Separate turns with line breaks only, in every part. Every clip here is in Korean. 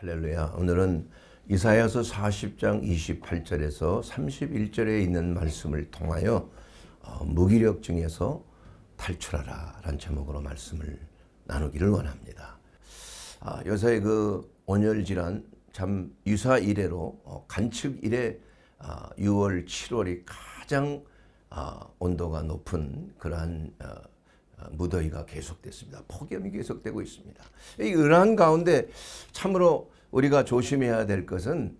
할렐루야. 오늘은 이사야서 40장 28절에서 31절에 있는 말씀을 통하여 무기력증에서 탈출하라 라는 제목으로 말씀을 나누기를 원합니다. 요새 그 온열 질환 참 유사 이래로 관측 이래 6월 7월이 가장 온도가 높은 그러한 무더위가 계속됐습니다. 폭염이 계속되고 있습니다. 이 은한 가운데 참으로 우리가 조심해야 될 것은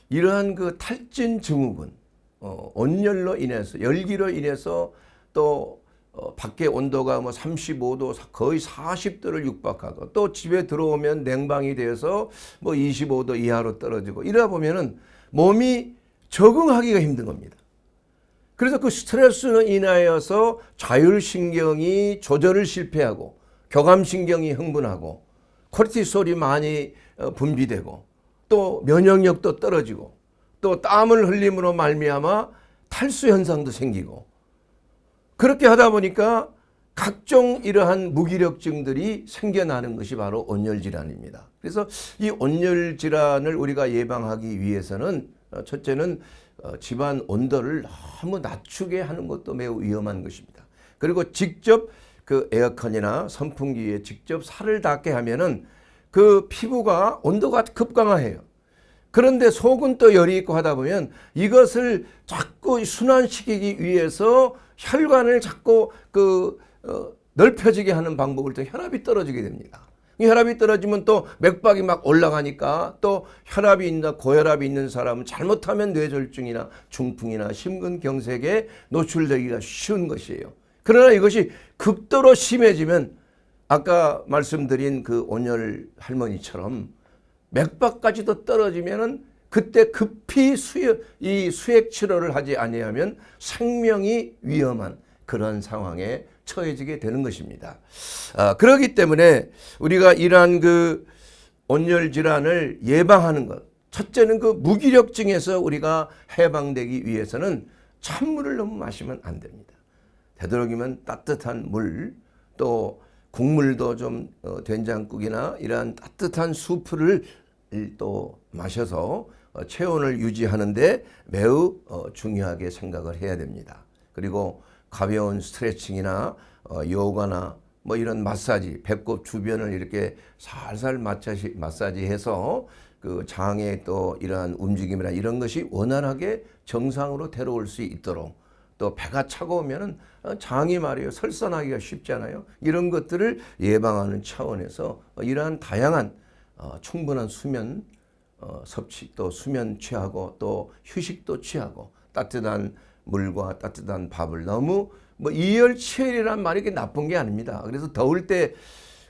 이러한 그 탈진 증후군, 온열로 인해서 열기로 인해서 또 밖에 온도가 뭐 35도 거의 40도를 육박하고 또 집에 들어오면 냉방이 되어서 뭐 25도 이하로 떨어지고 이러다 보면은 몸이 적응하기가 힘든 겁니다. 그래서 그 스트레스로 인하여서 자율신경이 조절을 실패하고 교감신경이 흥분하고 코르티솔이 많이 분비되고 또 면역력도 떨어지고 또 땀을 흘림으로 말미암아 탈수 현상도 생기고 그렇게 하다 보니까 각종 이러한 무기력증들이 생겨나는 것이 바로 온열질환입니다. 그래서 이 온열질환을 우리가 예방하기 위해서는 첫째는 집안 온도를 너무 낮추게 하는 것도 매우 위험한 것입니다. 그리고 직접 그 에어컨이나 선풍기에 직접 살을 닿게 하면은 그 피부가 온도가 급강하해요. 그런데 속은 또 열이 있고 하다 보면 이것을 자꾸 순환시키기 위해서 혈관을 자꾸 넓혀지게 하는 방법을 또 혈압이 떨어지게 됩니다. 이 혈압이 떨어지면 또 맥박이 막 올라가니까 또 혈압이 있나 고혈압이 있는 사람은 잘못하면 뇌졸중이나 중풍이나 심근경색에 노출되기가 쉬운 것이에요. 그러나 이것이 극도로 심해지면 아까 말씀드린 그 온열 할머니처럼 맥박까지도 떨어지면은 그때 급히 수액 치료를 하지 아니하면 생명이 위험한 그런 상황에 처해지게 되는 것입니다. 그렇기 때문에 우리가 이러한 그 온열 질환을 예방하는 것, 첫째는 그 무기력증에서 우리가 해방되기 위해서는 찬물을 너무 마시면 안 됩니다. 되도록이면 따뜻한 물, 또 국물도 좀 된장국이나 이러한 따뜻한 수프를 또 마셔서 체온을 유지하는데 매우 중요하게 생각을 해야 됩니다. 그리고 가벼운 스트레칭이나 요가나 뭐 이런 마사지, 배꼽 주변을 이렇게 살살 마사지해서 그 장의 또 이러한 움직임이나 이런 것이 원활하게 정상으로 데려올 수 있도록 또 배가 차가우면은 장이 말이에요 설산하기가 쉽잖아요. 이런 것들을 예방하는 차원에서 이러한 다양한 충분한 수면 섭취 또 수면 취하고 또 휴식도 취하고 따뜻한 물과 따뜻한 밥을 너무 뭐 이열치열이란 말이 그렇게 나쁜 게 아닙니다. 그래서 더울 때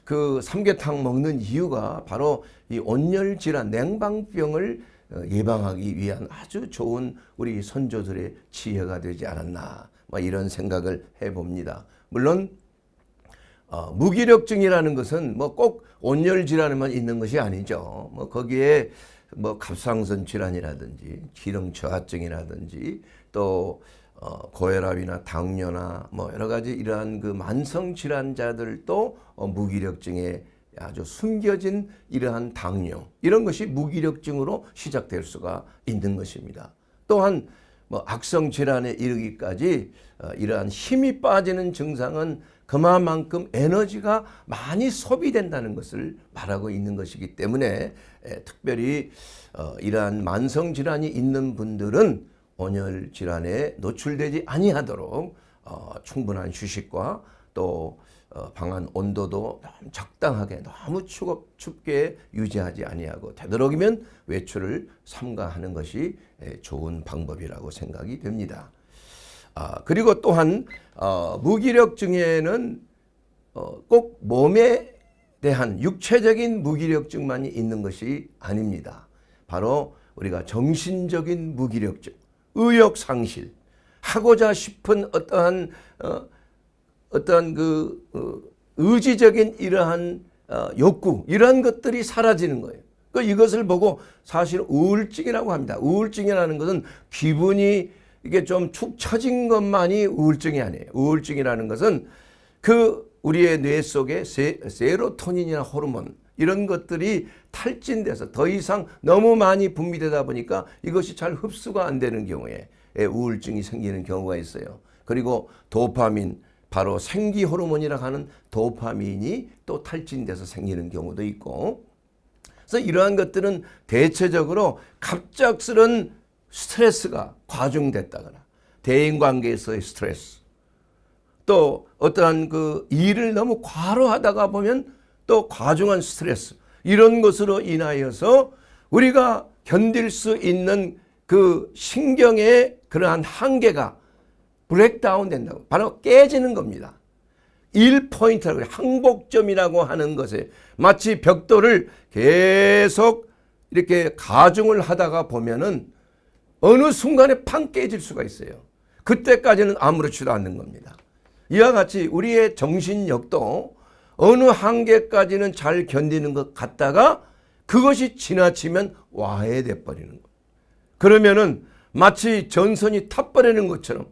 그 삼계탕 먹는 이유가 바로 이 온열 질환 냉방병을 예방하기 위한 아주 좋은 우리 선조들의 지혜가 되지 않았나 뭐 이런 생각을 해봅니다. 물론 무기력증이라는 것은 뭐 꼭 온열 질환에만 있는 것이 아니죠. 뭐 거기에 뭐 갑상선 질환이라든지 기능 저하증이라든지 또 고혈압이나 당뇨나 뭐 여러 가지 이러한 그 만성 질환자들도 무기력증에 아주 숨겨진 이러한 당뇨 이런 것이 무기력증으로 시작될 수가 있는 것입니다. 또한 뭐 악성 질환에 이르기까지 이러한 힘이 빠지는 증상은 그만큼 에너지가 많이 소비된다는 것을 말하고 있는 것이기 때문에 특별히 이러한 만성 질환이 있는 분들은 온열 질환에 노출되지 아니하도록 충분한 휴식과 또 방안 온도도 너무 적당하게 너무 춥게 유지하지 아니하고 되도록이면 외출을 삼가하는 것이 좋은 방법이라고 생각이 됩니다. 그리고 또한 무기력증에는 꼭 몸에 대한 육체적인 무기력증만이 있는 것이 아닙니다. 바로 우리가 정신적인 무기력증, 의욕상실, 하고자 싶은 어떠한 그 의지적인 이러한 욕구 이러한 것들이 사라지는 거예요. 이것을 보고 사실 우울증이라고 합니다. 우울증이라는 것은 기분이 이게 좀 축 처진 것만이 우울증이 아니에요. 우울증이라는 것은 그 우리의 뇌 속에 세로토닌이나 호르몬 이런 것들이 탈진돼서 더 이상 너무 많이 분비되다 보니까 이것이 잘 흡수가 안 되는 경우에 우울증이 생기는 경우가 있어요. 그리고 도파민, 바로 생기 호르몬이라고 하는 도파민이 또 탈진돼서 생기는 경우도 있고, 그래서 이러한 것들은 대체적으로 갑작스런 스트레스가 과중됐다거나 대인관계에서의 스트레스, 또 어떠한 그 일을 너무 과로하다가 보면 또 과중한 스트레스, 이런 것으로 인하여서 우리가 견딜 수 있는 그 신경의 그러한 한계가 브레이크다운 된다고, 바로 깨지는 겁니다. 1포인트라고 항복점이라고 하는 것에 마치 벽돌을 계속 이렇게 가중을 하다가 보면은 어느 순간에 팡 깨질 수가 있어요. 그때까지는 아무렇지도 않는 겁니다. 이와 같이 우리의 정신력도 어느 한계까지는 잘 견디는 것 같다가 그것이 지나치면 와해돼 버리는 것. 그러면은 마치 전선이 타버리는 것처럼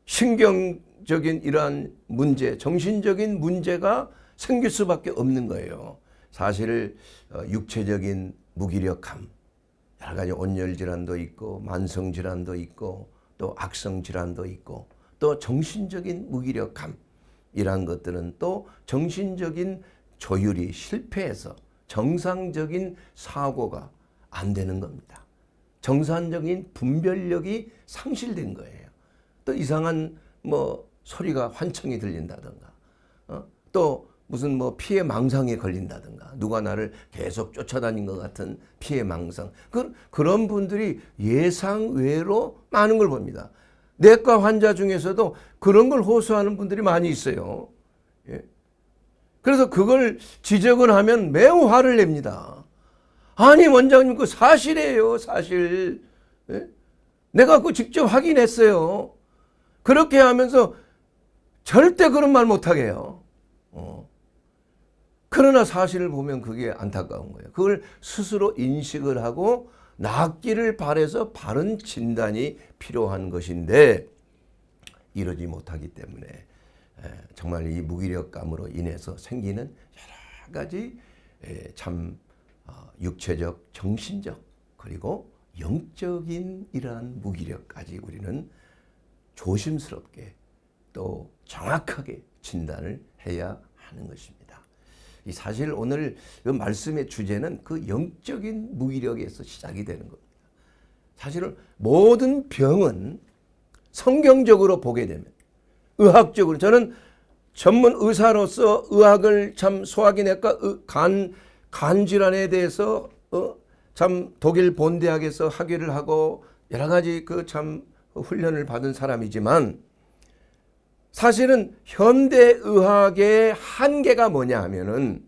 신경적인 이러한 문제, 정신적인 문제가 생길 수밖에 없는 거예요. 사실 육체적인 무기력함, 여러 가지 온열질환도 있고 만성질환도 있고 또 악성질환도 있고 또 정신적인 무기력함이란 것들은 또 정신적인 조율이 실패해서 정상적인 사고가 안 되는 겁니다. 정상적인 분별력이 상실된 거예요. 또 이상한 뭐 소리가 환청이 들린다든가, 또 무슨 뭐 피해 망상에 걸린다든가, 누가 나를 계속 쫓아다닌 것 같은 피해 망상, 그런 분들이 예상외로 많은 걸 봅니다. 내과 환자 중에서도 그런 걸 호소하는 분들이 많이 있어요. 예. 그래서 그걸 지적을 하면 매우 화를 냅니다. 아니 원장님, 그 사실이에요, 사실. 예? 내가 그거 직접 확인했어요. 그렇게 하면서 절대 그런 말 못하게 해요. 그러나 사실을 보면 그게 안타까운 거예요. 그걸 스스로 인식을 하고 낫기를 바라서 바른 진단이 필요한 것인데 이러지 못하기 때문에 정말 이 무기력감으로 인해서 생기는 여러 가지 참 육체적, 정신적, 그리고 영적인 이러한 무기력까지 우리는 조심스럽게 또 정확하게 진단을 해야 하는 것입니다. 이 사실 오늘 그 말씀의 주제는 그 영적인 무기력에서 시작이 되는 겁니다. 사실은 모든 병은 성경적으로 보게 되면, 의학적으로, 저는 전문 의사로서 의학을 참 소화기내과 간 질환에 대해서 참 독일 본대학에서 학위를 하고 여러 가지 그 참 훈련을 받은 사람이지만, 사실은 현대의학의 한계가 뭐냐 하면은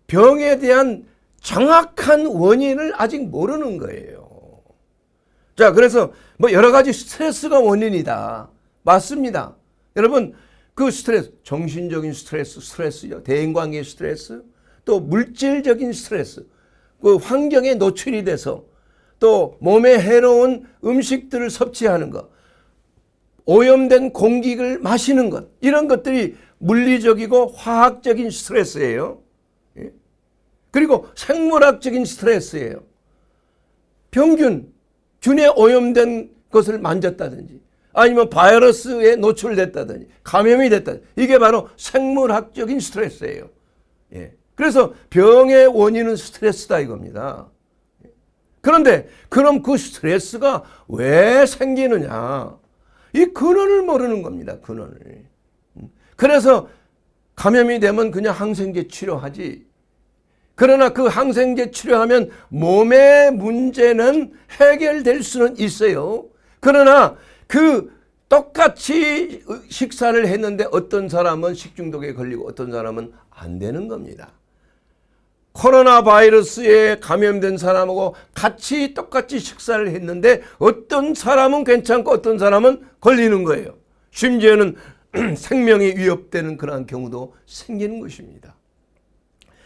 병에 대한 정확한 원인을 아직 모르는 거예요. 자, 그래서 뭐 여러 가지 스트레스가 원인이다. 맞습니다. 여러분, 그 스트레스, 정신적인 스트레스요. 대인관계 스트레스, 또 물질적인 스트레스, 그 환경에 노출이 돼서 또 몸에 해로운 음식들을 섭취하는 것, 오염된 공기를 마시는 것, 이런 것들이 물리적이고 화학적인 스트레스예요. 그리고 생물학적인 스트레스예요. 균에 오염된 것을 만졌다든지 아니면 바이러스에 노출됐다든지 감염이 됐다든지, 이게 바로 생물학적인 스트레스예요. 그래서 병의 원인은 스트레스다 이겁니다. 그런데 그럼 그 스트레스가 왜 생기느냐? 이 근원을 모르는 겁니다. 근원을. 그래서 감염이 되면 그냥 항생제 치료하지. 그러나 그 항생제 치료하면 몸의 문제는 해결될 수는 있어요. 그러나 그 똑같이 식사를 했는데 어떤 사람은 식중독에 걸리고 어떤 사람은 안 되는 겁니다. 코로나 바이러스에 감염된 사람하고 같이 똑같이 식사를 했는데 어떤 사람은 괜찮고 어떤 사람은 걸리는 거예요. 심지어는 생명이 위협되는 그러한 경우도 생기는 것입니다.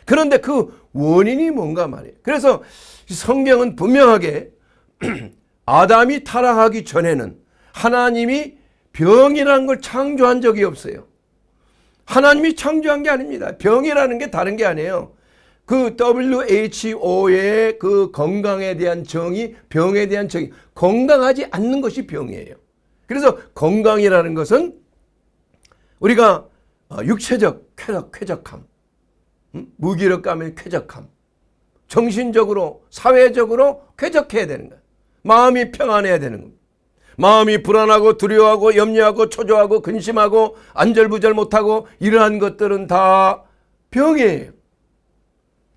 그런데 그 원인이 뭔가 말이에요. 그래서 성경은 분명하게 아담이 타락하기 전에는 하나님이 병이라는 걸 창조한 적이 없어요. 하나님이 창조한 게 아닙니다. 병이라는 게 다른 게 아니에요. 그 WHO의 그 건강에 대한 정의, 병에 대한 정의, 건강하지 않는 것이 병이에요. 그래서 건강이라는 것은 우리가 육체적 쾌적함, 무기력감의 쾌적함, 정신적으로, 사회적으로 쾌적해야 되는 거예요. 마음이 평안해야 되는 겁니다. 마음이 불안하고 두려워하고 염려하고 초조하고 근심하고 안절부절 못하고 이러한 것들은 다 병이에요.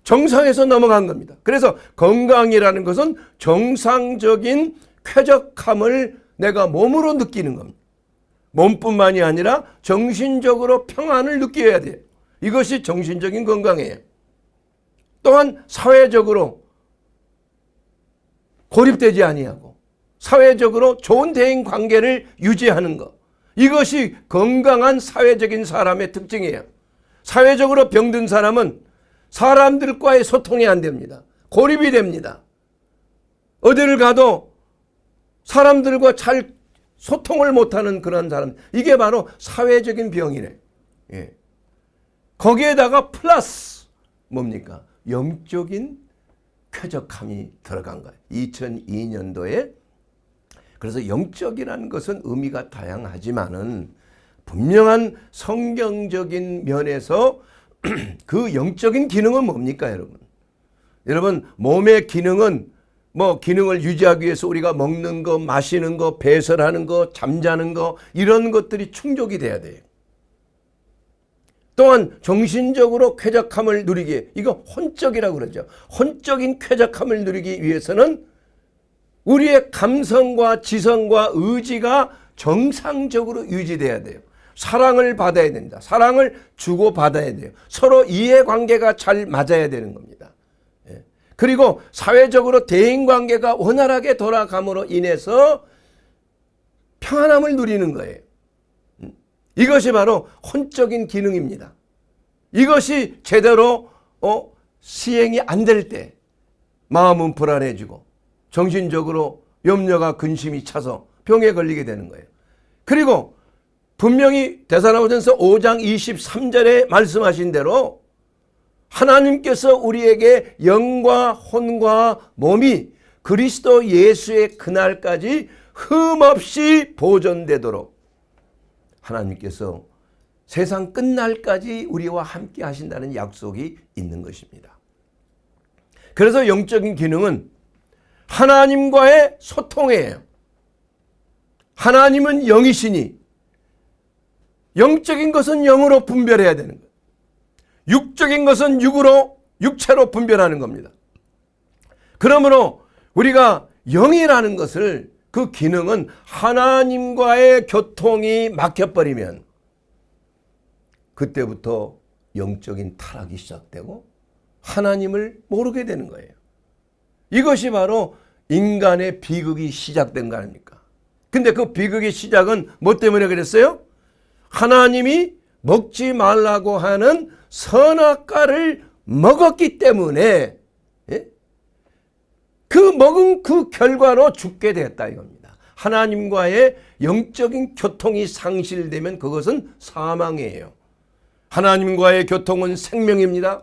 정상에서 넘어간 겁니다. 그래서 건강이라는 것은 정상적인 쾌적함을 내가 몸으로 느끼는 겁니다. 몸뿐만이 아니라 정신적으로 평안을 느껴야 돼요. 이것이 정신적인 건강이에요. 또한 사회적으로 고립되지 아니하고 사회적으로 좋은 대인 관계를 유지하는 것. 이것이 건강한 사회적인 사람의 특징이에요. 사회적으로 병든 사람은 사람들과의 소통이 안 됩니다. 고립이 됩니다. 어디를 가도 사람들과 잘 소통을 못하는 그런 사람. 이게 바로 사회적인 병이래. 예. 거기에다가 플러스 뭡니까? 영적인 쾌적함이 들어간 거예요. 2002년도에. 그래서 영적이라는 것은 의미가 다양하지만은 분명한 성경적인 면에서 그 영적인 기능은 뭡니까, 여러분? 여러분, 몸의 기능은 기능을 유지하기 위해서 우리가 먹는 거, 마시는 거, 배설하는 거, 잠자는 거, 이런 것들이 충족이 돼야 돼요. 또한 정신적으로 쾌적함을 누리기, 이거 혼적이라고 그러죠. 혼적인 쾌적함을 누리기 위해서는 우리의 감성과 지성과 의지가 정상적으로 유지돼야 돼요. 사랑을 받아야 됩니다. 사랑을 주고받아야 돼요. 서로 이해관계가 잘 맞아야 되는 겁니다. 그리고 사회적으로 대인관계가 원활하게 돌아감으로 인해서 평안함을 누리는 거예요. 이것이 바로 혼적인 기능입니다. 이것이 제대로 시행이 안 될 때 마음은 불안해지고 정신적으로 염려가 근심이 차서 병에 걸리게 되는 거예요. 그리고 분명히 데살로니가전서 5장 23절에 말씀하신 대로 하나님께서 우리에게 영과 혼과 몸이 그리스도 예수의 그날까지 흠없이 보존되도록 하나님께서 세상 끝날까지 우리와 함께 하신다는 약속이 있는 것입니다. 그래서 영적인 기능은 하나님과의 소통이에요. 하나님은 영이시니 영적인 것은 영으로 분별해야 되는 거예요. 육적인 것은 육체로 분별하는 겁니다. 그러므로 우리가 영이라는 것을 그 기능은 하나님과의 교통이 막혀버리면 그때부터 영적인 타락이 시작되고 하나님을 모르게 되는 거예요. 이것이 바로 인간의 비극이 시작된 거 아닙니까? 근데 그 비극의 시작은 뭐 때문에 그랬어요? 하나님이 먹지 말라고 하는 선악과를 먹었기 때문에 그 먹은 그 결과로 죽게 되었다 이겁니다. 하나님과의 영적인 교통이 상실되면 그것은 사망이에요. 하나님과의 교통은 생명입니다.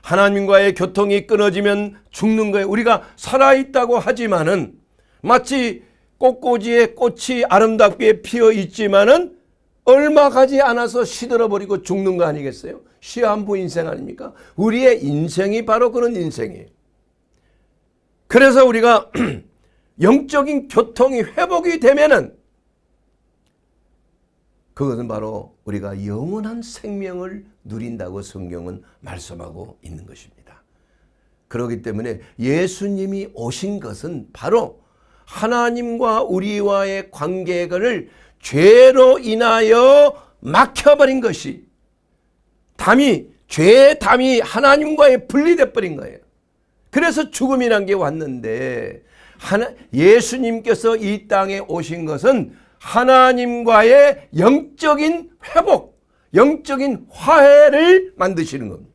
하나님과의 교통이 끊어지면 죽는 거예요. 우리가 살아있다고 하지만은 마치 꽃꽂이에 꽃이 아름답게 피어 있지만은 얼마 가지 않아서 시들어버리고 죽는 거 아니겠어요? 시한부 인생 아닙니까? 우리의 인생이 바로 그런 인생이에요. 그래서 우리가 영적인 교통이 회복이 되면은 그것은 바로 우리가 영원한 생명을 누린다고 성경은 말씀하고 있는 것입니다. 그렇기 때문에 예수님이 오신 것은 바로 하나님과 우리와의 관계를 죄로 인하여 막혀버린 것이 죄의 담이 하나님과의 분리돼 버린 거예요. 그래서 죽음이란 게 왔는데 예수님께서 이 땅에 오신 것은 하나님과의 영적인 회복, 영적인 화해를 만드시는 겁니다.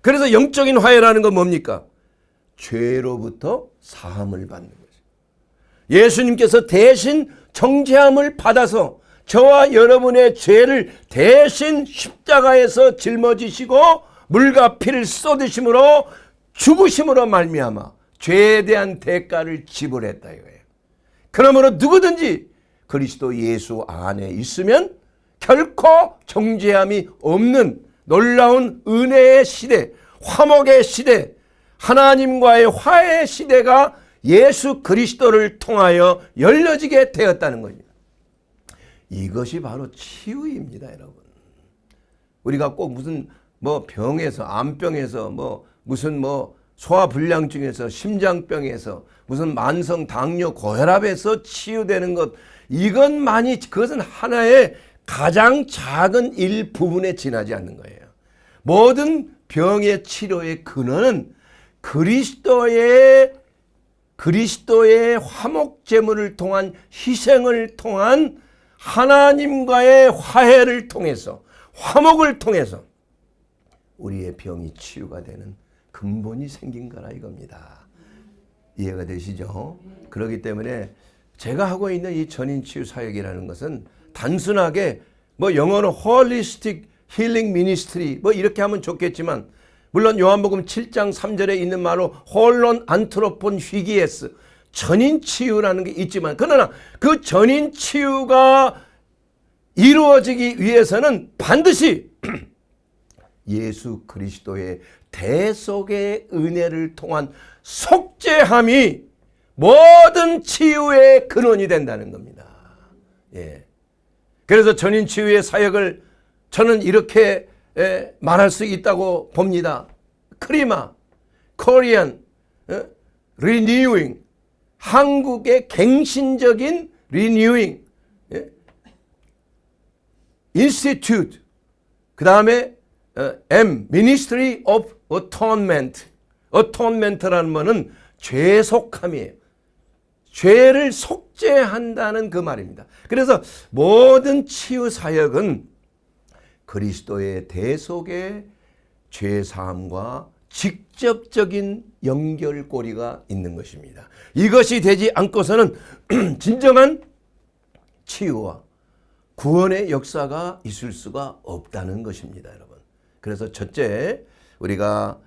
그래서 영적인 화해라는 건 뭡니까? 죄로부터 사함을 받는 거죠. 예수님께서 대신 정죄함을 받아서 저와 여러분의 죄를 대신 십자가에서 짊어지시고 물과 피를 쏟으심으로 죽으심으로 말미암아 죄에 대한 대가를 지불했다 이거예요. 그러므로 누구든지 그리스도 예수 안에 있으면 결코 정죄함이 없는 놀라운 은혜의 시대, 화목의 시대, 하나님과의 화해의 시대가 예수 그리스도를 통하여 열려지게 되었다는 겁니다. 이것이 바로 치유입니다, 여러분. 우리가 꼭 무슨 병에서, 암병에서, 무슨 소화불량증에서, 심장병에서, 무슨 만성 당뇨 고혈압에서 치유되는 것, 그것은 하나의 가장 작은 일부분에 지나지 않는 거예요. 모든 병의 치료의 근원은 그리스도의 화목제물을 통한 희생을 통한 하나님과의 화해를 통해서, 화목을 통해서 우리의 병이 치유가 되는 근본이 생긴 거라 이겁니다. 이해가 되시죠? 그렇기 때문에 제가 하고 있는 이 전인치유 사역이라는 것은 단순하게 영어로 Holistic Healing Ministry 이렇게 하면 좋겠지만, 물론 요한복음 7장 3절에 있는 말로 홀론 안트로폰 휘기에스, 전인치유라는 게 있지만, 그러나 그 전인치유가 이루어지기 위해서는 반드시 예수 그리스도의 대속의 은혜를 통한 속죄함이 모든 치유의 근원이 된다는 겁니다. 예. 그래서 전인치유의 사역을 저는 이렇게 말할 수 있다고 봅니다. 크리마, Korean Renewing, 한국의 갱신적인 Renewing Institute, 그 다음에 M, Ministry of Atonement. Atonement라는 것은 죄속함이에요. 죄를 속죄한다는 그 말입니다. 그래서 모든 치유 사역은 그리스도의 대속의 죄사함과 직접적인 연결고리가 있는 것입니다. 이것이 되지 않고서는 진정한 치유와 구원의 역사가 있을 수가 없다는 것입니다, 여러분. 그래서 첫째, 우리가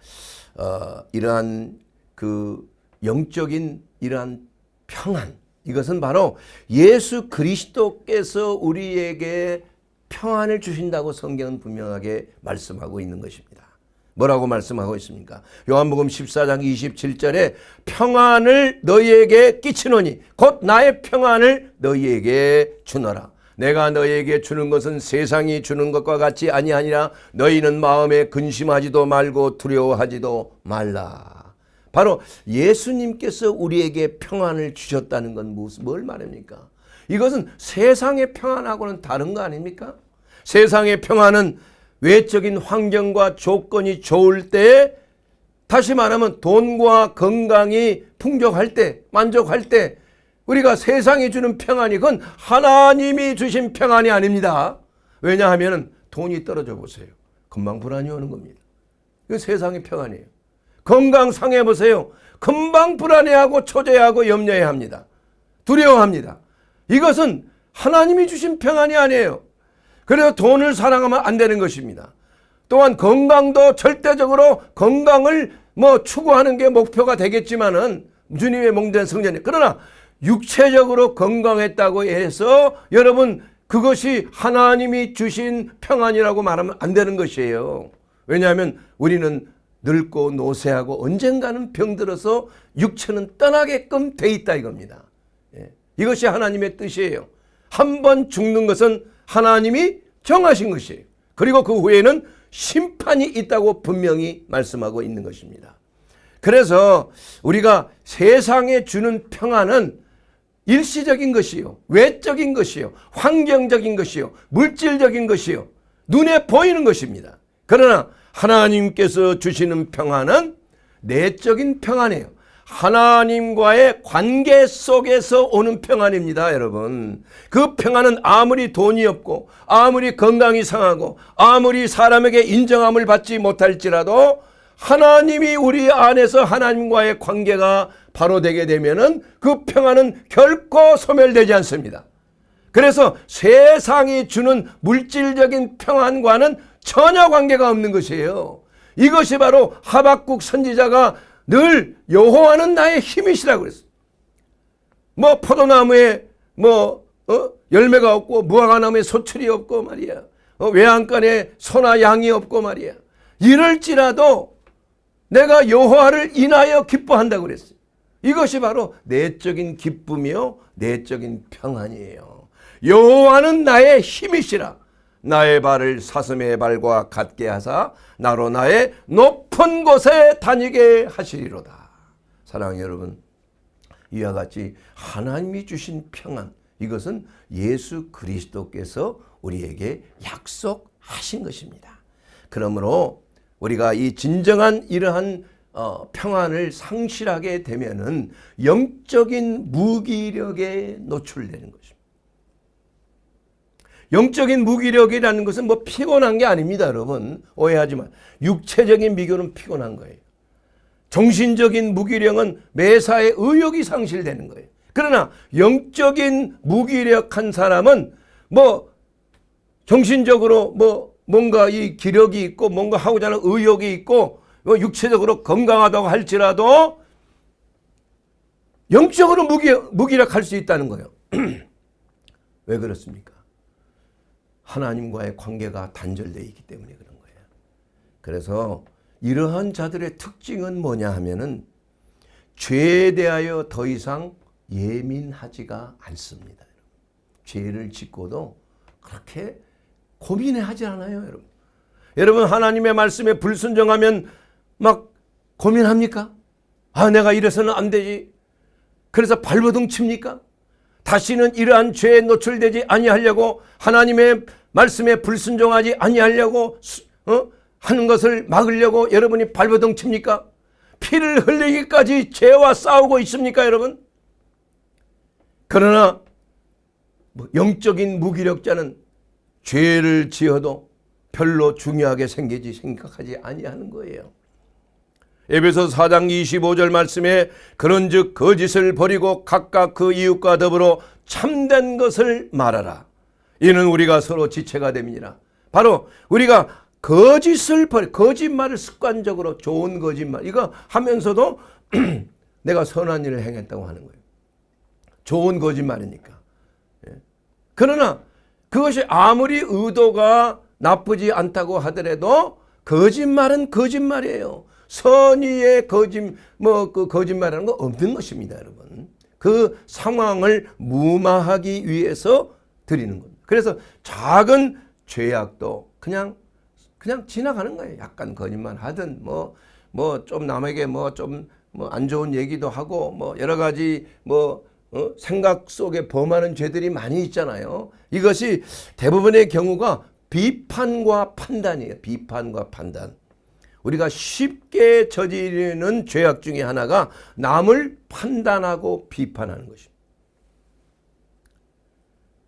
이러한 그 영적인 이러한 평안, 이것은 바로 예수 그리스도께서 우리에게 평안을 주신다고 성경은 분명하게 말씀하고 있는 것입니다. 뭐라고 말씀하고 있습니까? 요한복음 14장 27절에 평안을 너희에게 끼치노니 곧 나의 평안을 너희에게 주노라. 내가 너희에게 주는 것은 세상이 주는 것과 같이 아니하니라. 너희는 마음에 근심하지도 말고 두려워하지도 말라. 바로 예수님께서 우리에게 평안을 주셨다는 건 뭘 말합니까? 이것은 세상의 평안하고는 다른 거 아닙니까? 세상의 평안은 외적인 환경과 조건이 좋을 때, 다시 말하면 돈과 건강이 풍족할 때, 만족할 때 우리가 세상이 주는 평안이, 그건 하나님이 주신 평안이 아닙니다. 왜냐하면 돈이 떨어져 보세요. 금방 불안이 오는 겁니다. 이건 세상의 평안이에요. 건강 상해 보세요. 금방 불안해하고 초조해하고 염려해야 합니다. 두려워합니다. 이것은 하나님이 주신 평안이 아니에요. 그래서 돈을 사랑하면 안 되는 것입니다. 또한 건강도 절대적으로 건강을 추구하는 게 목표가 되겠지만은 주님의 몸된 성전이, 그러나 육체적으로 건강했다고 해서 여러분 그것이 하나님이 주신 평안이라고 말하면 안 되는 것이에요. 왜냐하면 우리는 늙고 노쇠하고 언젠가는 병들어서 육체는 떠나게끔 돼 있다 이겁니다. 이것이 하나님의 뜻이에요. 한 번 죽는 것은 하나님이 정하신 것이에요. 그리고 그 후에는 심판이 있다고 분명히 말씀하고 있는 것입니다. 그래서 우리가 세상에 주는 평안은 일시적인 것이요, 외적인 것이요, 환경적인 것이요, 물질적인 것이요, 눈에 보이는 것입니다. 그러나 하나님께서 주시는 평안은 내적인 평안이에요. 하나님과의 관계 속에서 오는 평안입니다, 여러분. 그 평안은 아무리 돈이 없고 아무리 건강이 상하고 아무리 사람에게 인정함을 받지 못할지라도 하나님이 우리 안에서 하나님과의 관계가 바로 되게 되면은 그 평안은 결코 소멸되지 않습니다. 그래서 세상이 주는 물질적인 평안과는 전혀 관계가 없는 것이에요. 이것이 바로 하박국 선지자가 늘 여호와는 나의 힘이시라고 그랬어요. 뭐 포도나무에 열매가 없고 무화과나무에 소출이 없고 말이야. 외양간에 소나 양이 없고 말이야. 이럴지라도 내가 여호와를 인하여 기뻐한다고 그랬어요. 이것이 바로 내적인 기쁨이요 내적인 평안이에요. 여호와는 나의 힘이시라. 나의 발을 사슴의 발과 같게 하사 나로 나의 높은 곳에 다니게 하시리로다. 사랑하는 여러분, 이와 같이 하나님이 주신 평안, 이것은 예수 그리스도께서 우리에게 약속하신 것입니다. 그러므로 우리가 이 진정한 이러한 평안을 상실하게 되면은 영적인 무기력에 노출되는 것입니다. 영적인 무기력이라는 것은 뭐 피곤한 게 아닙니다, 여러분. 오해하지 마. 육체적인 미교는 피곤한 거예요. 정신적인 무기력은 매사에 의욕이 상실되는 거예요. 그러나 영적인 무기력한 사람은 뭐 정신적으로 뭔가 이 기력이 있고 뭔가 하고자 하는 의욕이 있고 육체적으로 건강하다고 할지라도 영적으로 무기력할 수 있다는 거예요. 왜 그렇습니까? 하나님과의 관계가 단절되어 있기 때문에 그런 거예요. 그래서 이러한 자들의 특징은 뭐냐 하면은 죄에 대하여 더 이상 예민하지가 않습니다. 죄를 짓고도 그렇게 고민하지 않아요, 여러분. 여러분, 하나님의 말씀에 불순종하면 막 고민합니까? 아, 내가 이래서는 안 되지. 그래서 발버둥 칩니까? 다시는 이러한 죄에 노출되지 아니하려고 하나님의 말씀에 불순종하지 아니하려고 하는 것을 막으려고 여러분이 발버둥 칩니까? 피를 흘리기까지 죄와 싸우고 있습니까, 여러분? 그러나 영적인 무기력자는 죄를 지어도 별로 중요하게 생각하지 아니하는 거예요. 에베소 4장 25절 말씀에 그런즉 거짓을 버리고 각각 그 이웃과 더불어 참된 것을 말하라. 이는 우리가 서로 지체가 됨이니라. 바로 우리가 거짓말을 습관적으로 좋은 거짓말 이거 하면서도 내가 선한 일을 행했다고 하는 거예요. 좋은 거짓말이니까. 그러나 그것이 아무리 의도가 나쁘지 않다고 하더라도 거짓말은 거짓말이에요. 선의의 거짓말이라는 거 없는 것입니다, 여러분. 그 상황을 무마하기 위해서 드리는 겁니다. 그래서 작은 죄악도 그냥 지나가는 거예요. 약간 거짓말 하든 좀 남에게 좀 안 좋은 얘기도 하고 여러 가지 생각 속에 범하는 죄들이 많이 있잖아요. 이것이 대부분의 경우가 비판과 판단이에요. 비판과 판단. 우리가 쉽게 저지르는 죄악 중에 하나가 남을 판단하고 비판하는 것입니다.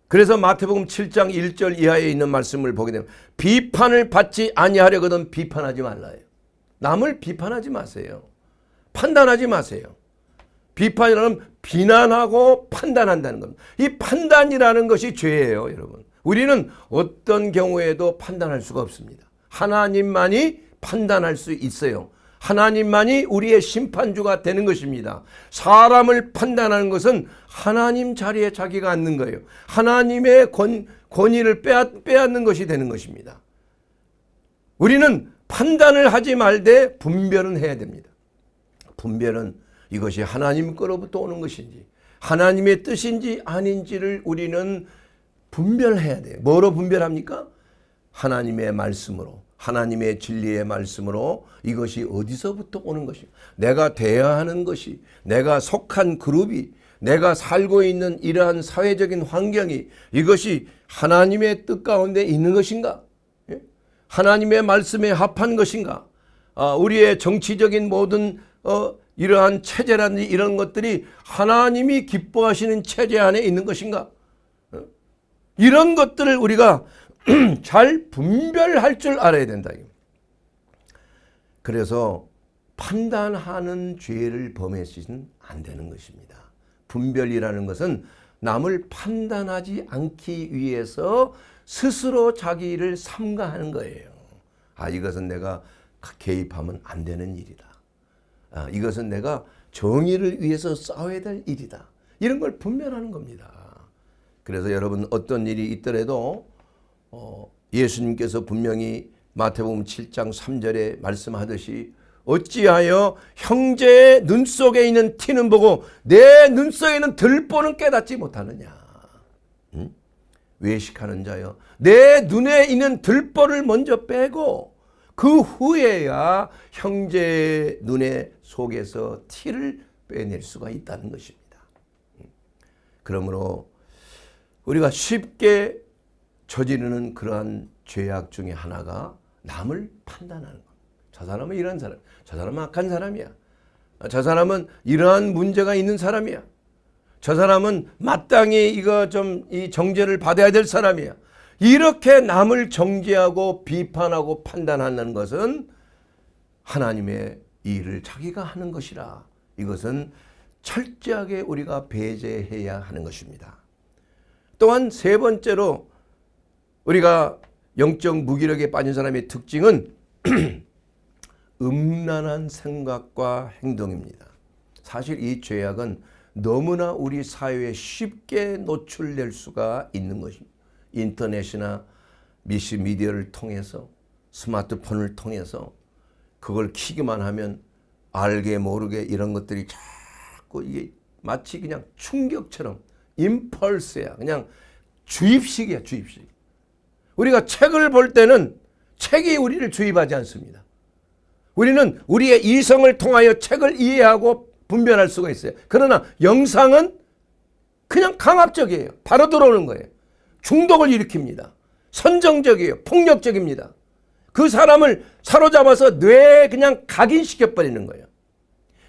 그래서 마태복음 7장 1절 이하에 있는 말씀을 보게 되면 비판을 받지 아니하려거든 비판하지 말라요. 남을 비판하지 마세요. 판단하지 마세요. 비판이라는 비난하고 판단한다는 겁니다. 이 판단이라는 것이 죄예요, 여러분. 우리는 어떤 경우에도 판단할 수가 없습니다. 하나님만이 판단할 수 있어요. 하나님만이 우리의 심판주가 되는 것입니다. 사람을 판단하는 것은 하나님 자리에 자기가 앉는 거예요. 하나님의 권위를 빼앗는 것이 되는 것입니다. 우리는 판단을 하지 말되 분별은 해야 됩니다. 분별은 이것이 하나님 거로부터 오는 것인지 하나님의 뜻인지 아닌지를 우리는 분별해야 돼요. 뭐로 분별합니까? 하나님의 말씀으로, 하나님의 진리의 말씀으로 이것이 어디서부터 오는 것이, 내가 대하는 것이, 내가 속한 그룹이, 내가 살고 있는 이러한 사회적인 환경이 이것이 하나님의 뜻 가운데 있는 것인가? 하나님의 말씀에 합한 것인가? 우리의 정치적인 모든 이러한 체제라든지 이런 것들이 하나님이 기뻐하시는 체제 안에 있는 것인가? 이런 것들을 우리가 잘 분별할 줄 알아야 된다. 그래서 판단하는 죄를 범해서는 안 되는 것입니다. 분별이라는 것은 남을 판단하지 않기 위해서 스스로 자기를 삼가하는 거예요. 이것은 내가 개입하면 안 되는 일이다. 이것은 내가 정의를 위해서 싸워야 될 일이다. 이런 걸 분별하는 겁니다. 그래서 여러분 어떤 일이 있더라도 예수님께서 분명히 마태복음 7장 3절에 말씀하듯이 어찌하여 형제의 눈 속에 있는 티는 보고 내 눈 속에 있는 들보는 깨닫지 못하느냐. 외식하는 자여, 내 눈에 있는 들보를 먼저 빼고 그 후에야 형제의 눈의 속에서 티를 빼낼 수가 있다는 것입니다. 그러므로 우리가 쉽게 저지르는 그러한 죄악 중에 하나가 남을 판단하는 것. 저 사람은 이런 사람, 저 사람은 악한 사람이야. 저 사람은 이러한 문제가 있는 사람이야. 저 사람은 마땅히 이 정죄를 받아야 될 사람이야. 이렇게 남을 정죄하고 비판하고 판단하는 것은 하나님의 일을 자기가 하는 것이라. 이것은 철저하게 우리가 배제해야 하는 것입니다. 또한 세 번째로 우리가 영적 무기력에 빠진 사람의 특징은 음란한 생각과 행동입니다. 사실 이 죄악은 너무나 우리 사회에 쉽게 노출될 수가 있는 것입니다. 인터넷이나 미디어를 통해서 스마트폰을 통해서 그걸 키기만 하면 알게 모르게 이런 것들이 자꾸 이게 마치 그냥 충격처럼 임펄스야. 그냥 주입식이야, 주입식. 우리가 책을 볼 때는 책이 우리를 주입하지 않습니다. 우리는 우리의 이성을 통하여 책을 이해하고 분별할 수가 있어요. 그러나 영상은 그냥 강압적이에요. 바로 들어오는 거예요. 중독을 일으킵니다. 선정적이에요. 폭력적입니다. 그 사람을 사로잡아서 뇌에 그냥 각인시켜버리는 거예요.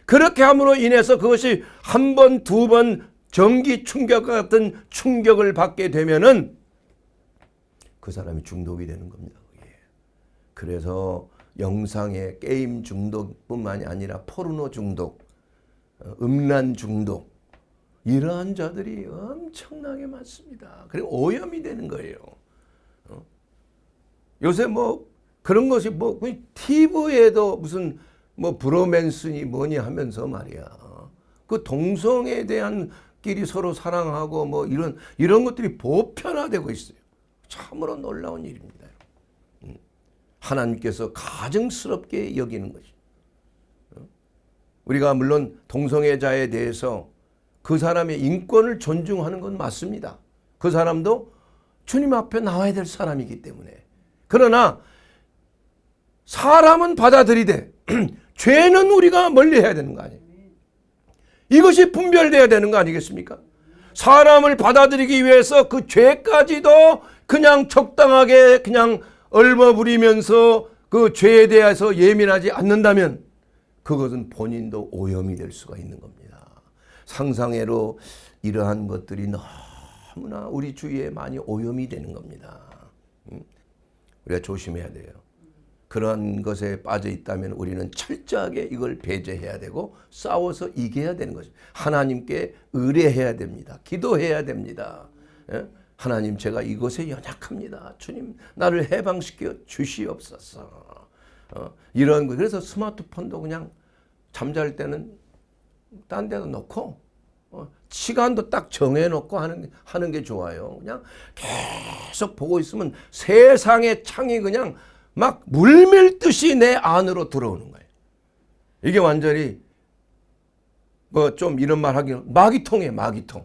그렇게 함으로 인해서 그것이 한 번, 두 번 전기 충격과 같은 충격을 받게 되면은 그 사람이 중독이 되는 겁니다. 그래서 영상의 게임 중독뿐만이 아니라 포르노 중독, 음란 중독, 이러한 자들이 엄청나게 많습니다. 그리고 오염이 되는 거예요. 요새 그런 것이 TV에도 무슨 브로맨스니 뭐니 하면서 말이야. 그 동성애에 대한 끼리 서로 사랑하고 이런 것들이 보편화되고 있어요. 참으로 놀라운 일입니다. 하나님께서 가증스럽게 여기는 것이. 우리가 물론 동성애자에 대해서 그 사람의 인권을 존중하는 건 맞습니다. 그 사람도 주님 앞에 나와야 될 사람이기 때문에. 그러나 사람은 받아들이되 죄는 우리가 멀리해야 되는 거 아니에요. 이것이 분별돼야 되는 거 아니겠습니까? 사람을 받아들이기 위해서 그 죄까지도 그냥 적당하게 그냥 얼버무리면서 그 죄에 대해서 예민하지 않는다면 그것은 본인도 오염이 될 수가 있는 겁니다. 상상외로 이러한 것들이 너무나 우리 주위에 많이 오염이 되는 겁니다. 우리가 조심해야 돼요. 그러한 것에 빠져 있다면 우리는 철저하게 이걸 배제해야 되고 싸워서 이겨야 되는 것입니다. 하나님께 의뢰해야 됩니다. 기도해야 됩니다. 하나님, 제가 이것에 연약합니다. 주님, 나를 해방시켜 주시옵소서. 이런 거. 그래서 스마트폰도 그냥 잠잘 때는 딴 데도 놓고 시간도 딱 정해놓고 하는 게 좋아요. 그냥 계속 보고 있으면 세상의 창이 그냥 막 물밀듯이 내 안으로 들어오는 거예요. 이게 완전히 좀 이런 말 하기는 마귀통이에요. 마귀통.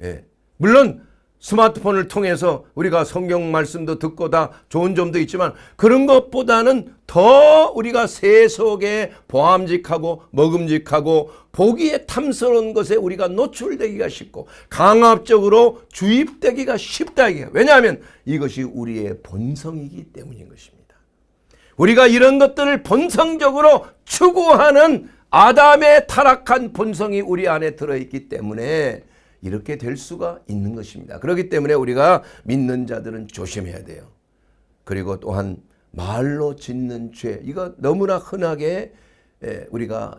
예. 물론 스마트폰을 통해서 우리가 성경 말씀도 듣고 다 좋은 점도 있지만 그런 것보다는 더 우리가 세속에 보암직하고 먹음직하고 보기에 탐스러운 것에 우리가 노출되기가 쉽고 강압적으로 주입되기가 쉽다. 왜냐하면 이것이 우리의 본성이기 때문인 것입니다. 우리가 이런 것들을 본성적으로 추구하는 아담의 타락한 본성이 우리 안에 들어있기 때문에 이렇게 될 수가 있는 것입니다. 그렇기 때문에 우리가 믿는 자들은 조심해야 돼요. 그리고 또한 말로 짓는 죄, 이거 너무나 흔하게 우리가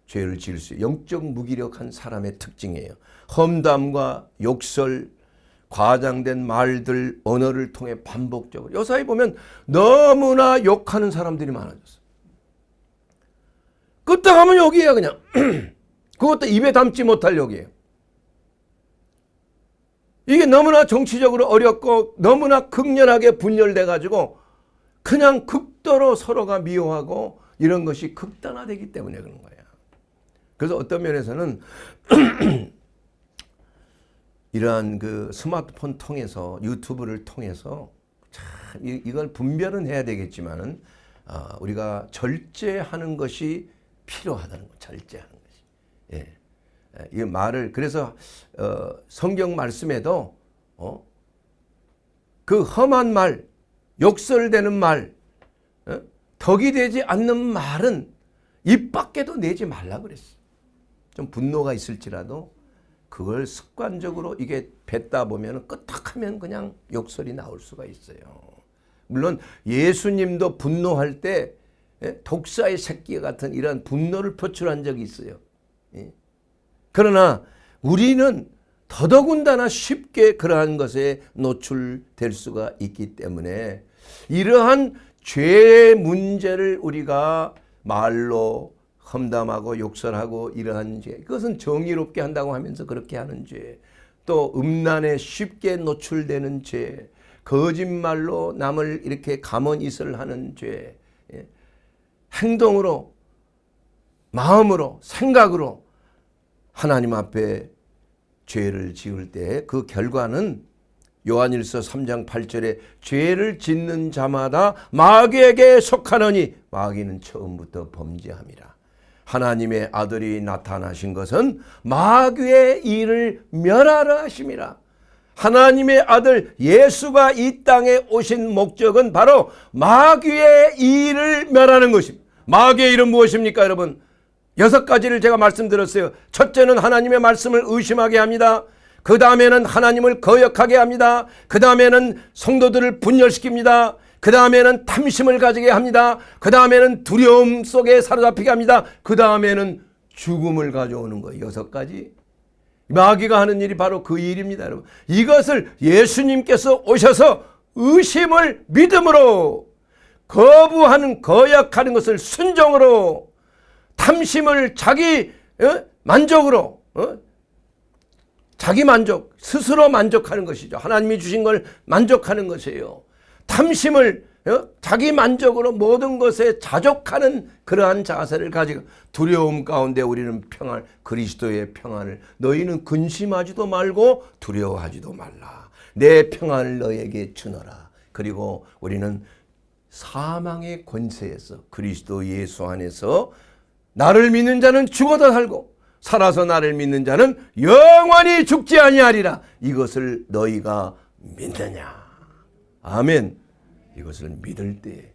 죄를 지을 수 있어요. 영적 무기력한 사람의 특징이에요. 험담과 욕설, 과장된 말들, 언어를 통해 반복적으로. 요사이 보면 너무나 욕하는 사람들이 많아졌어요. 끄떡하면 욕이에요, 그냥. 그것도 입에 담지 못할 욕이에요. 이게 너무나 정치적으로 어렵고 너무나 극렬하게 분열돼가지고 그냥 극도로 서로가 미워하고 이런 것이 극단화되기 때문에 그런 거예요. 그래서 어떤 면에서는 이러한 그 스마트폰 통해서 유튜브를 통해서 참 이걸 분별은 해야 되겠지만은 우리가 절제하는 것이 필요하다는 거, 절제하는 것이. 예. 이 말을 그래서 성경 말씀에도 그 험한 말, 욕설되는 말, 덕이 되지 않는 말은 입 밖에도 내지 말라 그랬어. 좀 분노가 있을지라도 그걸 습관적으로 이게 뱉다 보면 끄떡하면 그냥 욕설이 나올 수가 있어요. 물론 예수님도 분노할 때 독사의 새끼 같은 이런 분노를 표출한 적이 있어요. 그러나 우리는 더더군다나 쉽게 그러한 것에 노출될 수가 있기 때문에 이러한 죄의 문제를 우리가 말로 험담하고 욕설하고 이러한 죄, 그것은 정의롭게 한다고 하면서 그렇게 하는 죄, 또 음란에 쉽게 노출되는 죄, 거짓말로 남을 이렇게 가문이슬 하는 죄, 행동으로, 마음으로, 생각으로 하나님 앞에 죄를 지을 때 그 결과는 요한일서 3장 8절에 죄를 짓는 자마다 마귀에게 속하느니 마귀는 처음부터 범죄함이라. 하나님의 아들이 나타나신 것은 마귀의 일을 멸하라 하심이라. 하나님의 아들 예수가 이 땅에 오신 목적은 바로 마귀의 일을 멸하는 것입니다. 마귀의 일은 무엇입니까, 여러분? 6가지를 제가 말씀드렸어요. 첫째는 하나님의 말씀을 의심하게 합니다. 그 다음에는 하나님을 거역하게 합니다. 그 다음에는 성도들을 분열시킵니다. 그 다음에는 탐심을 가지게 합니다. 그 다음에는 두려움 속에 사로잡히게 합니다. 그 다음에는 죽음을 가져오는 거예요. 6가지. 마귀가 하는 일이 바로 그 일입니다, 여러분. 이것을 예수님께서 오셔서 의심을 믿음으로, 거부하는, 거역하는 것을 순종으로, 탐심을 자기 만족으로, 자기 만족, 스스로 만족하는 것이죠. 하나님이 주신 걸 만족하는 것이에요. 탐심을 자기 만족으로 모든 것에 자족하는 그러한 자세를 가지고 두려움 가운데 우리는 평안, 그리스도의 평안을, 너희는 근심하지도 말고 두려워하지도 말라. 내 평안을 너에게 주노라. 그리고 우리는 사망의 권세에서 그리스도 예수 안에서 나를 믿는 자는 죽어도 살고 살아서 나를 믿는 자는 영원히 죽지 아니하리라. 이것을 너희가 믿느냐. 아멘. 이것을 믿을 때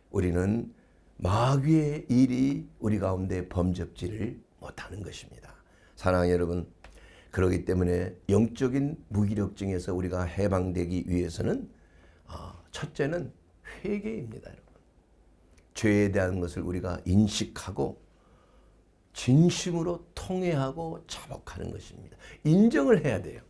우리는 마귀의 일이 우리 가운데 범접지를 못하는 것입니다. 사랑하는 여러분, 그렇기 때문에 영적인 무기력증에서 우리가 해방되기 위해서는 첫째는 회개입니다. 여러분. 죄에 대한 것을 우리가 인식하고 진심으로 통회하고 자복하는 것입니다. 인정을 해야 돼요.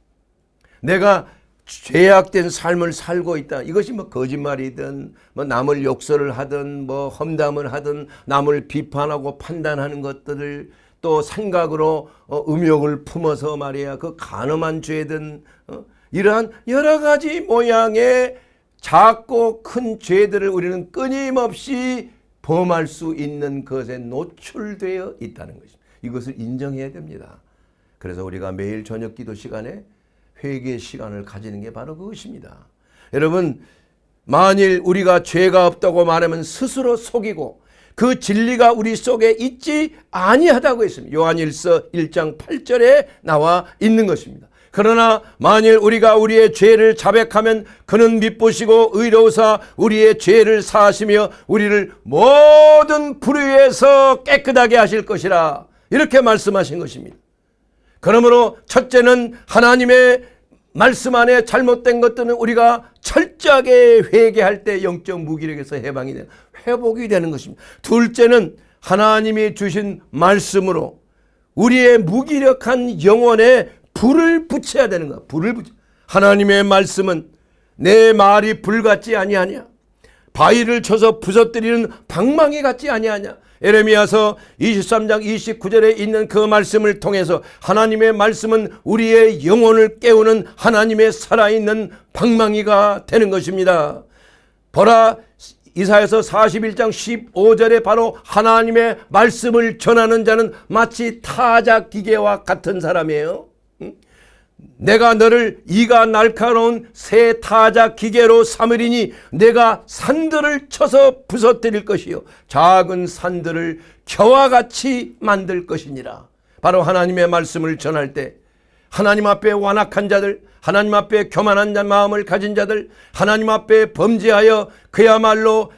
내가 죄악된 삶을 살고 있다. 이것이 뭐 거짓말이든 뭐 남을 욕설을 하든 뭐 험담을 하든 남을 비판하고 판단하는 것들을 또 생각으로 음욕을 품어서 말이야 그 간음한 죄든 이러한 여러 가지 모양의 작고 큰 죄들을 우리는 끊임없이 범할 수 있는 것에 노출되어 있다는 것입니다. 이것을 인정해야 됩니다. 그래서 우리가 매일 저녁 기도 시간에 회개 시간을 가지는 게 바로 그것입니다. 여러분, 만일 우리가 죄가 없다고 말하면 스스로 속이고 그 진리가 우리 속에 있지 아니하다고 했습니다. 요한일서 1장 8절에 나와 있는 것입니다. 그러나 만일 우리가 우리의 죄를 자백하면 그는 미쁘시고 의로우사 우리의 죄를 사하시며 우리를 모든 불의에서 깨끗하게 하실 것이라. 이렇게 말씀하신 것입니다. 그러므로 첫째는 하나님의 말씀 안에 잘못된 것들은 우리가 철저하게 회개할 때 영적 무기력에서 해방이 되는, 회복이 되는 것입니다. 둘째는 하나님이 주신 말씀으로 우리의 무기력한 영혼에 불을 붙여야 되는 거야. 불을 붙여. 하나님의 말씀은 내 말이 불 같지 아니하냐, 바위를 쳐서 부서뜨리는 방망이 같지 아니하냐. 에레미야서 23장 29절에 있는 그 말씀을 통해서 하나님의 말씀은 우리의 영혼을 깨우는 하나님의 살아있는 방망이가 되는 것입니다. 보라, 이사야서 41장 15절에 바로 하나님의 말씀을 전하는 자는 마치 타작 기계와 같은 사람이에요. 내가 너를 이가 날카로운 새 타작 기계로 삼으리니 내가 산들을 쳐서 부서뜨릴 것이요 작은 산들을 겨와 같이 만들 것이니라. 바로 하나님의 말씀을 전할 때 하나님 앞에 완악한 자들, 하나님 앞에 교만한 마음을 가진 자들, 하나님 앞에 범죄하여 그야말로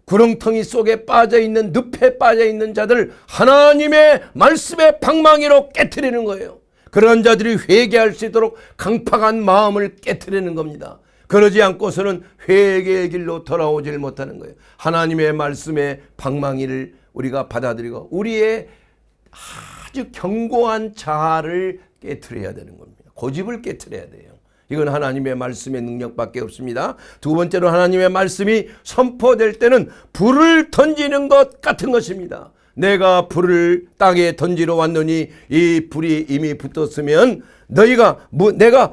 구렁텅이 속에 빠져있는, 늪에 빠져있는 자들을 하나님의 말씀의 방망이로 깨트리는 거예요. 그런 자들이 회개할 수 있도록 강팍한 마음을 깨트리는 겁니다. 그러지 않고서는 회개의 길로 돌아오질 못하는 거예요. 하나님의 말씀의 방망이를 우리가 받아들이고 우리의 아주 견고한 자아를 깨트려야 되는 겁니다. 고집을 깨트려야 돼요. 이건 하나님의 말씀의 능력밖에 없습니다. 두 번째로 하나님의 말씀이 선포될 때는 불을 던지는 것 같은 것입니다. 내가 불을 땅에 던지러 왔노니 이 불이 이미 붙었으면 내가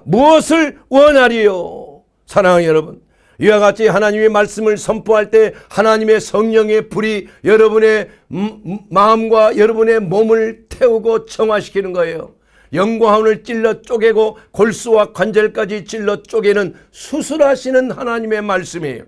무엇을 원하리요. 사랑하는 여러분, 이와 같이 하나님의 말씀을 선포할 때 하나님의 성령의 불이 여러분의 마음과 여러분의 몸을 태우고 정화시키는 거예요. 영과 혼을 찔러 쪼개고 골수와 관절까지 찔러 쪼개는 수술하시는 하나님의 말씀이에요.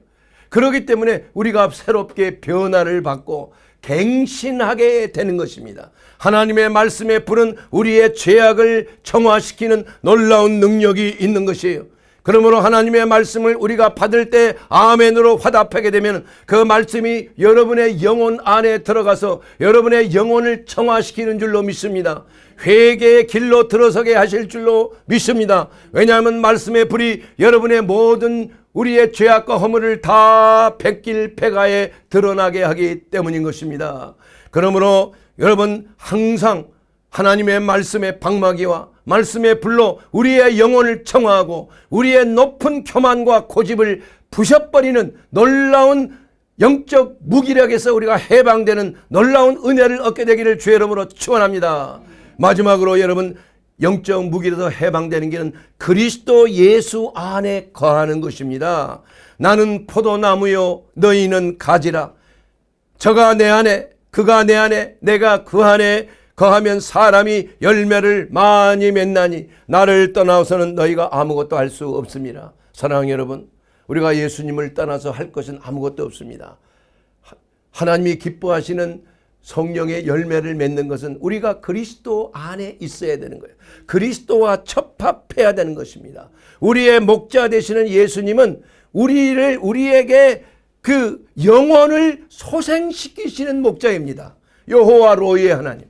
그렇기 때문에 우리가 새롭게 변화를 받고 갱신하게 되는 것입니다. 하나님의 말씀의 불은 우리의 죄악을 정화시키는 놀라운 능력이 있는 것이에요. 그러므로 하나님의 말씀을 우리가 받을 때 아멘으로 화답하게 되면 그 말씀이 여러분의 영혼 안에 들어가서 여러분의 영혼을 정화시키는 줄로 믿습니다. 회개의 길로 들어서게 하실 줄로 믿습니다. 왜냐하면 말씀의 불이 여러분의 모든 우리의 죄악과 허물을 다 백길백하에 드러나게 하기 때문인 것입니다. 그러므로 여러분 항상 하나님의 말씀의 방망이와 말씀의 불로 우리의 영혼을 정화하고 우리의 높은 교만과 고집을 부셔버리는 놀라운 영적 무기력에서 우리가 해방되는 놀라운 은혜를 얻게 되기를 주의 이름으로 축원합니다. 마지막으로 여러분, 영적 무기에서 해방되는 길은 그리스도 예수 안에 거하는 것입니다. 나는 포도나무요 너희는 가지라. 저가 내 안에 그가 내 안에 내가 그 안에 거하면 사람이 열매를 많이 맺나니 나를 떠나서는 너희가 아무것도 할 수 없습니다. 사랑하는 여러분, 우리가 예수님을 떠나서 할 것은 아무것도 없습니다. 하나님이 기뻐하시는 성령의 열매를 맺는 것은 우리가 그리스도 안에 있어야 되는 거예요. 그리스도와 접합해야 되는 것입니다. 우리의 목자 되시는 예수님은 우리에게 그 영혼을 소생시키시는 목자입니다. 여호와 로이의 하나님.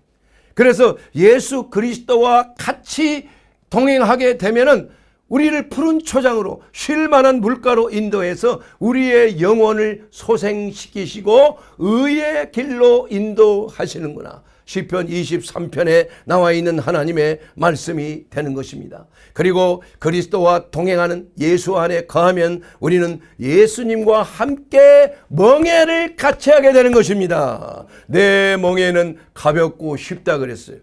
그래서 예수 그리스도와 같이 동행하게 되면은 우리를 푸른 초장으로 쉴 만한 물가로 인도해서 우리의 영혼을 소생시키시고 의의 길로 인도하시는구나. 시편 23편에 나와 있는 하나님의 말씀이 되는 것입니다. 그리고 그리스도와 동행하는 예수 안에 거하면 우리는 예수님과 함께 멍에를 같이 하게 되는 것입니다. 내 멍에는 가볍고 쉽다 그랬어요.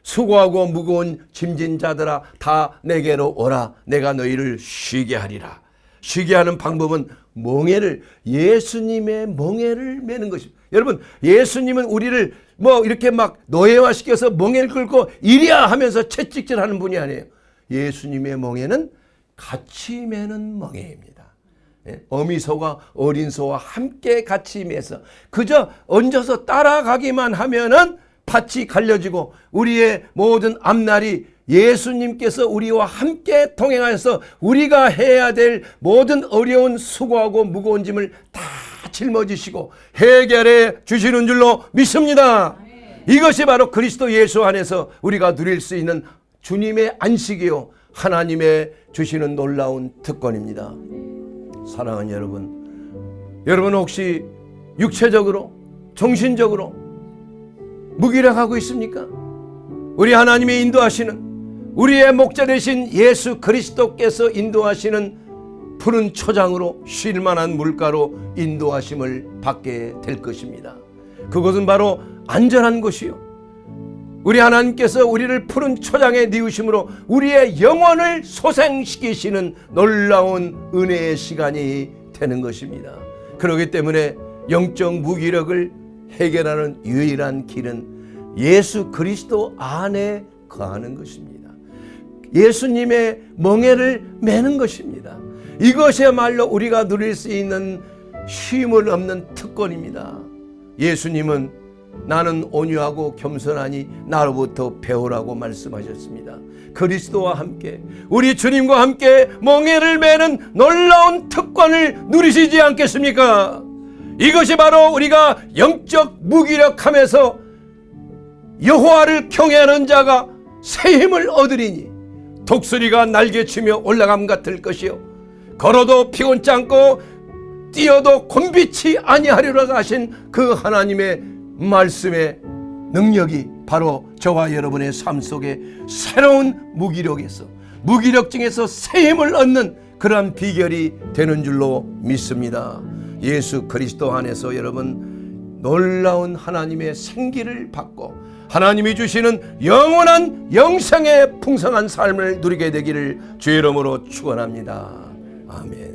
수고하고 무거운 짐진 자들아 다 내게로 오라. 내가 너희를 쉬게 하리라. 쉬게 하는 방법은 예수님의 멍에를 매는 것입니다. 여러분, 예수님은 우리를 이렇게 막 노예화시켜서 멍에를 끌고 이리야 하면서 채찍질하는 분이 아니에요. 예수님의 멍에는 같이 매는 멍에입니다. 어미소가 어린 소와 함께 같이 매서 그저 얹어서 따라가기만 하면은 밭이 갈려지고 우리의 모든 앞날이 예수님께서 우리와 함께 동행하여서 우리가 해야 될 모든 어려운 수고하고 무거운 짐을 다 짊어지시고 해결해 주시는 줄로 믿습니다. 이것이 바로 그리스도 예수 안에서 우리가 누릴 수 있는 주님의 안식이요 하나님의 주시는 놀라운 특권입니다. 사랑하는 여러분 혹시 육체적으로 정신적으로 무기력하고 있습니까? 우리 하나님이 인도하시는, 우리의 목자 되신 예수 그리스도께서 인도하시는 푸른 초장으로 쉴 만한 물가로 인도하심을 받게 될 것입니다. 그것은 바로 안전한 곳이요, 우리 하나님께서 우리를 푸른 초장에 뉘우심으로 우리의 영혼을 소생시키시는 놀라운 은혜의 시간이 되는 것입니다. 그렇기 때문에 영적 무기력을 해결하는 유일한 길은 예수 그리스도 안에 거하는 것입니다. 예수님의 멍에를 매는 것입니다. 이것이야말로 우리가 누릴 수 있는 쉼을 없는 특권입니다. 예수님은 나는 온유하고 겸손하니 나로부터 배우라고 말씀하셨습니다. 그리스도와 함께, 우리 주님과 함께 멍에를 매는 놀라운 특권을 누리시지 않겠습니까? 이것이 바로 우리가 영적 무기력함에서 여호와를 경외하는 자가 새 힘을 얻으리니 독수리가 날개치며 올라감 같을 것이요, 걸어도 피곤치 않고 뛰어도 곤비치 아니하리라 하신 그 하나님의 말씀의 능력이 바로 저와 여러분의 삶 속에 새로운 무기력에서, 무기력증에서 새 힘을 얻는 그러한 비결이 되는 줄로 믿습니다. 예수 그리스도 안에서 여러분 놀라운 하나님의 생기를 받고 하나님이 주시는 영원한 영생의 풍성한 삶을 누리게 되기를 주의 이름으로 축원합니다. 아멘.